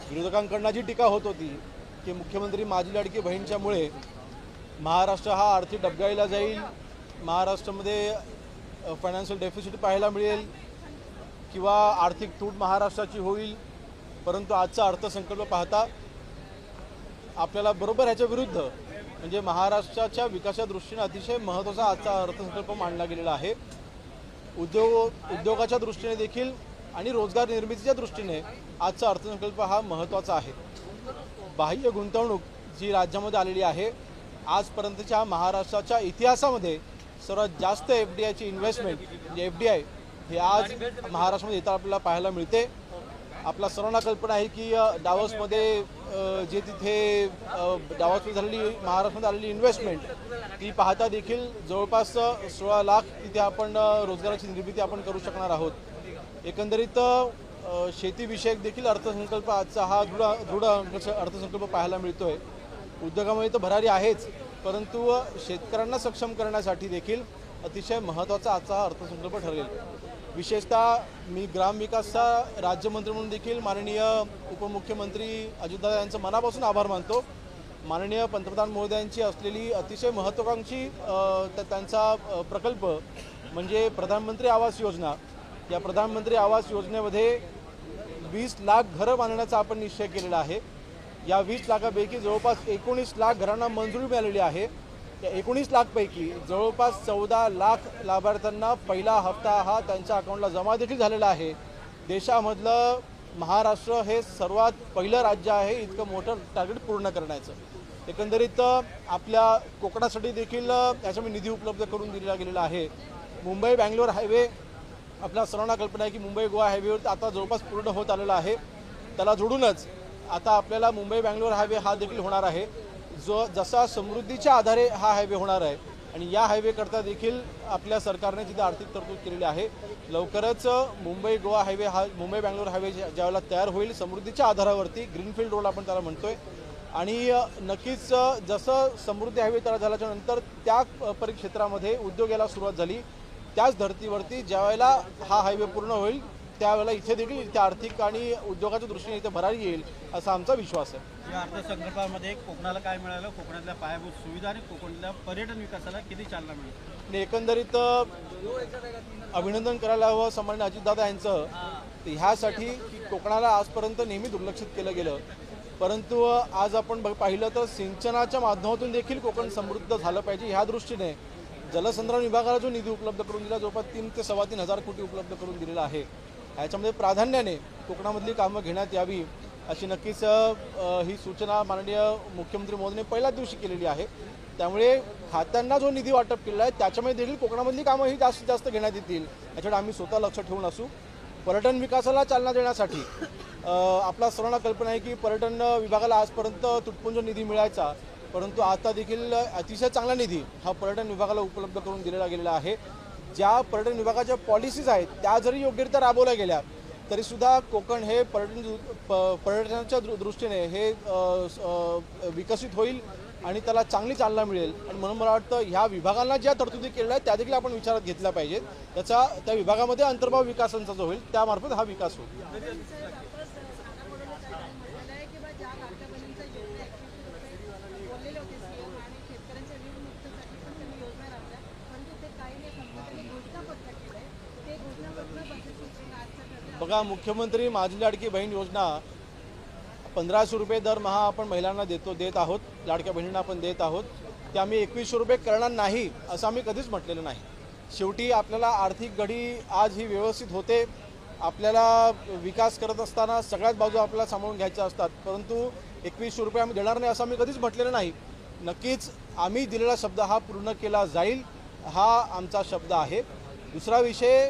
विरोधकांकडून जी टीका होत होती की मुख्यमंत्री माझी लाडकी बहीणच्यामुळे महाराष्ट्र हा आर्थिक डबघाईला जाईल, महाराष्ट्रामध्ये फायनान्शियल डेफिसिट पाहायला मिळेल किंवा आर्थिक तूट महाराष्ट्राची होईल, परंतु आजचा अर्थसंकल्प पाहता आपल्याला बरोबर ह्याच्या विरुद्ध म्हणजे महाराष्ट्राच्या विकासाच्या दृष्टीने अतिशय महत्त्वाचा आजचा अर्थसंकल्प मांडला गेलेला आहे। उद्योगाच्या दृष्टीने देखील आणि रोजगार निर्मितीच्या दृष्टीने आजचा अर्थसंकल्प हा महत्त्वाचा आहे। बाह्य गुंतवणूक जी राज्यामध्ये आलेली आहे, आजपर्यंतच्या महाराष्ट्राच्या इतिहासामध्ये सर्वात जास्त FDIची इन्व्हेस्टमेंट म्हणजे FDI हे आज महाराष्ट्रामध्ये येताना आपल्याला पाहायला मिळते। आपला सर्वांना कल्पना आहे की डावोसमध्ये जे तिथे डावोसमध्ये झालेली महाराष्ट्रामध्ये आलेली इन्व्हेस्टमेंट ती पाहता देखील जवळपास 16 लाख तिथे आपण रोजगाराची निर्मिती आपण करू शकणार आहोत। एकंदरीत शेतीविषयक देखील अर्थसंकल्प आजचा हा दृढ अर्थसंकल्प पाहायला मिळतोय। उद्योगामध्ये तर भरारी आहेच, परंतु शेतकऱ्यांना सक्षम करण्यासाठी देखील अतिशय महत्त्वाचा आजचा हा अर्थसंकल्प ठरेल। विशेषतः मी ग्रामविकासचा राज्यमंत्री म्हणून देखील माननीय उपमुख्यमंत्री अजितदादा यांचं मनापासून आभार मानतो। माननीय पंतप्रधान महोदयांची असलेली अतिशय महत्त्वाकांक्षी त्यांचा प्रकल्प म्हणजे प्रधानमंत्री आवास योजना। या प्रधानमंत्री आवास योजनेमध्ये 20 लाख घरं बांधण्याचा आपण निश्चय केलेला आहे। या 20 लाखापैकी जवळपास 19 लाख घरांना मंजुरी मिळालेली आहे। या 19 लाखपैकी जवळपास 14 लाख लाभार्थ्यांना पहिला हप्ता हा त्यांच्या अकाउंटला जमा देखील झालेला आहे। देशामधलं महाराष्ट्र हे सर्वात पहिलं राज्य आहे इतकं मोठं टार्गेट पूर्ण करण्याचं। एकंदरीत आपल्या कोकणासाठी देखील याच्यामध्ये निधी उपलब्ध करून दिला गेलेला आहे। मुंबई बँगलोर हायवे आपल्या सर्वांना कल्पना आहे की मुंबई गोवा हायवेवर आता जवळपास पूर्ण होत आलेला आहे। त्याला जोडूनच आता आपल्याला मुंबई बँगलोर हायवे हा देखील होणार आहे, जो जसा समृद्धीच्या आधारे हा हायवे होणार आहे। आणि या हायवेकरता देखील आपल्या सरकारने तिथे आर्थिक तरतूद केलेली आहे। लवकरच मुंबई गोवा हायवे हा मुंबई बँगलोर हायवे ज्यावेळेला तयार होईल समृद्धीच्या आधारावरती ग्रीनफील्ड रोड आपण त्याला म्हणतोय, आणि नक्कीच जसं समृद्धी हायवे तयार झाल्याच्या नंतर त्या परिक्षेत्रामध्ये उद्योग यायला सुरुवात झाली, त्याच धर्तीवरती ज्यावेळेला हा हायवे पूर्ण होईल त्यावेळेला इथे देखील इथे आर्थिक आणि उद्योगाच्या दृष्टीने इथे भरारी येईल असा आमचा विश्वास आहे। या अर्थसंकल्पामध्ये कोकणाला काय मिळालं, कोकणातल्या पायाभूत सुविधा आणि कोकणातल्या पर्यटन विकासाला किती चालना मिळेल? आणि एकंदरीत अभिनंदन करायला हवं सामान्य अजितदादा यांचं ह्यासाठी की कोकणाला आजपर्यंत नेहमी दुर्लक्षित केलं गेलं, परंतु आज आपण पाहिलं तर सिंचनाच्या माध्यमातून देखील कोकण समृद्ध झालं पाहिजे ह्या दृष्टीने जलसंधारण विभागाला जो निधी उपलब्ध करून दिला जवळपास 3 ते 3.25 हजार कोटी उपलब्ध करून दिलेला आहे। ह्याच्यामध्ये प्राधान्याने कोकणामधली कामं घेण्यात यावी अशी नक्कीच ही सूचना माननीय मुख्यमंत्री महोदयांनी पहिल्याच दिवशी केलेली आहे। त्यामुळे खात्यांना जो निधी वाटप केलेला आहे त्याच्यामध्ये देखील कोकणामधली कामं ही जास्तीत जास्त घेण्यात येतील याच्याकडे आम्ही स्वतः लक्ष ठेवून असू। पर्यटन विकासाला चालना देण्यासाठी आपला सर्वांना कल्पना आहे की पर्यटन विभागाला आजपर्यंत तुटपुंज निधी मिळायचा, परंतु आता देखील अतिशय चांगला निधी हा पर्यटन विभागाला उपलब्ध करून दिलेला गेलेला आहे। ज्या पर्यटन विभागाच्या पॉलिसीज आहेत त्या जरी योग्यरित्या राबवल्या गेल्या तरीसुद्धा कोकण हे पर्यटनाच्या दृष्टीने हे विकसित होईल आणि त्याला चांगली चालना मिळेल। आणि म्हणून मला वाटतं ह्या विभागांना ज्या तरतुदी केलेल्या आहेत त्या देखील आपण विचारात घेतल्या पाहिजेत। त्या विभागामध्ये अंतर्भाव विकासांचा जो होईल त्यामार्फत हा विकास होईल। बघा, मुख्यमंत्री माझी लाडकी बहीण योजना 1500 रुपये दरमहा आपण महिलांना देत आहोत, लाडक्या बहिणींना आपण देत आहोत। ते आम्ही 2100 रुपये करणार नाही असं आम्ही कधीच म्हटलेलं नाही। शेवटी आपल्याला आर्थिक घडी आज ही व्यवस्थित होते, आपल्याला विकास करत असताना सगळ्याच बाजू आपल्याला सांभाळून घ्यायच्या असतात, परंतु 2100 रुपये आम्ही देणार नाही असं आम्ही कधीच म्हटलेलं नाही। नक्कीच आम्ही दिलेला शब्द हा पूर्ण केला जाईल हा आमचा शब्द आहे। दुसरा विषय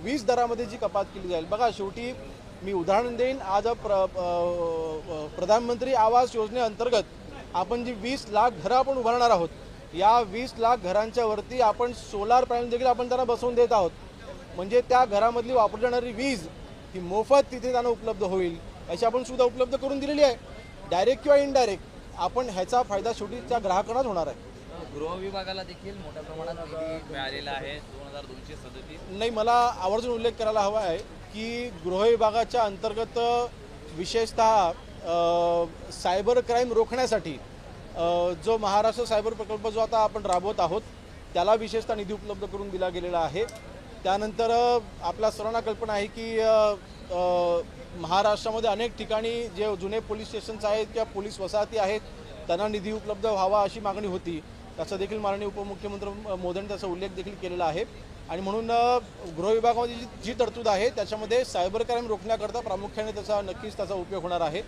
वीज दरामध्ये जी कपात केली जाईल, बघा शेवटी मी उदाहरण देईन, आज प्रधानमंत्री आवास योजनेअंतर्गत आपण जी 20 लाख घरं आपण उभारणार आहोत, या 20 लाख घरांच्या वरती आपण सोलार पॅनल देखील आपण त्यांना बसवून देत आहोत। म्हणजे त्या घरामधली वापरली जाणारी वीज ही मोफत तिथे त्यांना उपलब्ध होईल याची आपण सुद्धा उपलब्ध करून दिलेली आहे। डायरेक्ट किंवा इनडायरेक्ट आपण ह्याचा फायदा शेवटी त्या ग्राहकांनाच होणार आहे। गृह विभागाला देखील मोठ्या प्रमाणात निधी मिळालेला आहे 2237। नाही, मला आवर्जून उल्लेख करायला हवा आहे की गृह विभागाच्या अंतर्गत विशेषतः सायबर क्राईम रोखण्यासाठी जो महाराष्ट्र सायबर प्रकल्प जो आता आपण राबवत आहोत त्याला विशेषतः निधी उपलब्ध करून दिला गेलेला आहे. त्यानंतर आपल्या सर्वांना कल्पना आहे की महाराष्ट्रामध्ये अनेक ठिकाणी जे जुने पोलीस स्टेशन्स आहेत किंवा पोलीस वसाहती आहेत त्यांना निधी उपलब्ध व्हावा अशी मागणी होती. त्याचा देखील माननीय उपमुख्यमंत्री मोदींनी त्याचा उल्लेख देखील केलेला आहे. आणि म्हणून गृह विभागामध्ये जी तरतूद आहे त्याच्यामध्ये सायबर क्राईम रोखण्याकरता प्रामुख्याने नक्कीच त्याचा उपयोग होणार आहे.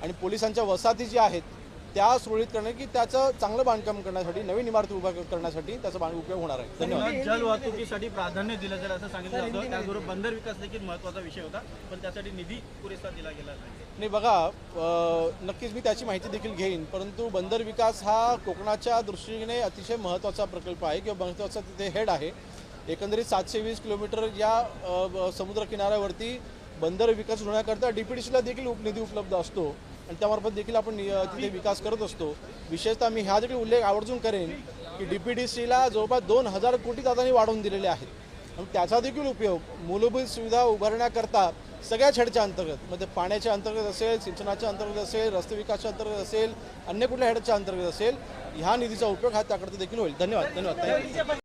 आणि पोलिसांच्या वसाहती ज्या आहेत त्या सुरळीत करणे की त्याचं चांगलं बांधकाम करण्यासाठी नवीन इमारती उभा करण्यासाठी त्याचा उपयोग होणार आहे. धन्यवाद. जल वाहतुकीसाठी प्राधान्य दिलं जाईल असं सांगितलं जातं. त्याचबरोबर बंदर विकास देखील महत्त्वाचा विषय होता, पण त्यासाठी निधी पुरेसा दिला गेला नाही. बघा, नक्कीच मी त्याची माहिती देखील घेईन, परंतु बंदर विकास हा कोकणाच्या दृष्टीने अतिशय महत्त्वाचा प्रकल्प आहे किंवा महत्त्वाचा तिथे हेड आहे. एकंदरीत 720 किलोमीटर या समुद्र किनाऱ्यावरती बंदर विकास होण्याकरता DPDCला देखील निधी उपलब्ध असतो आणि त्यामार्फत देखील आपण तिथे विकास करत असतो. विशेषतः मी हा देखील उल्लेख आवर्जून करेन की DPDCला जवळपास 2000 कोटी दादांनी वाढवून दिलेले आहेत आणि त्याचा देखील उपयोग मूलभूत सुविधा उभारण्याकरता सगळ्या हेडच्या अंतर्गत, म्हणजे पाण्याच्या अंतर्गत असेल, सिंचनाच्या अंतर्गत असेल, रस्ते विकासाच्या अंतर्गत असेल, अन्य कुठल्या हेडच्या अंतर्गत असेल, ह्या निधीचा उपयोग हा त्याकरता देखील होईल. धन्यवाद.